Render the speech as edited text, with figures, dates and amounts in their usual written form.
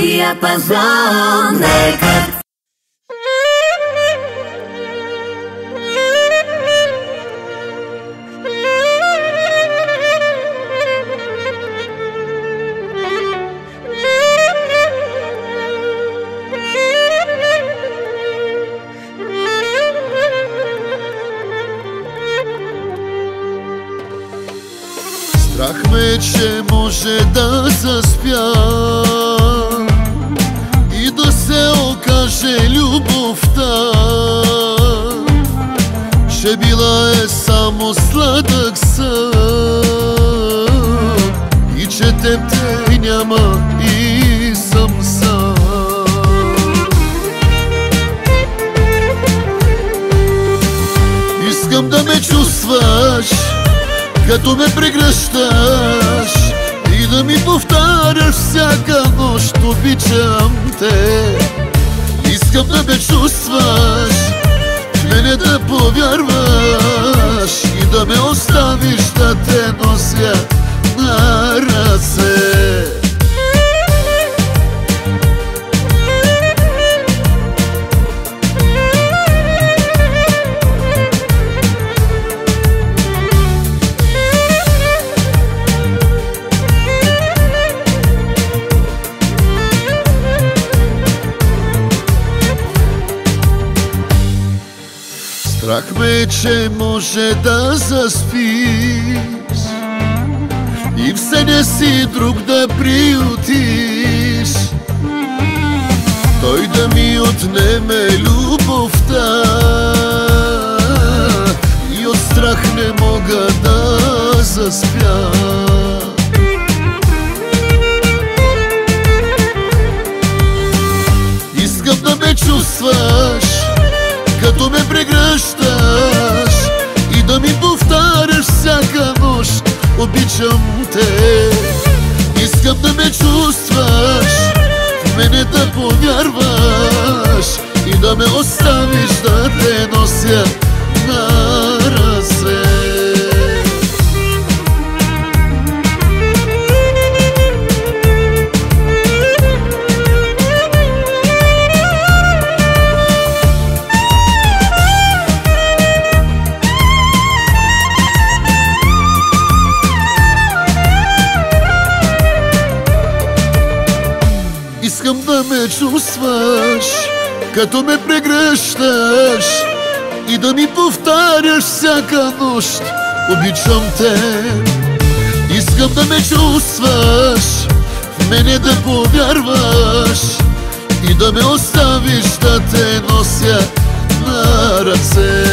Диапазон Рекорд. Страх ме, че може да заспя и да се окаже любовта, че била е само сладък сън и че теб те няма и съм сам. Искам да ме чувстваш, като ме прегръщаш и да ми повтаряш всяка нощ: обичам те. Искам да ме чувстваш, в мене да повярваш и да ме оставиш да те нося на ръце. Страх ме, че може да заспиш и в съня си друг да приютиш, той да ми отнеме любовта и от страх не мога да заспя. Искам да ме чувстваш, като ме прегръщаш и да ми повтаряш всяка нощ: обичам те. Искам да ме чувстваш, в мене да повярваш и да ме оставиш да те нося на ръце. Искам да ме чувстваш, като ме прегръщаш и да ми повтаряш всяка нощ: обичам те. Искам да ме чувстваш, в мене да повярваш и да ме оставиш да те нося на ръце.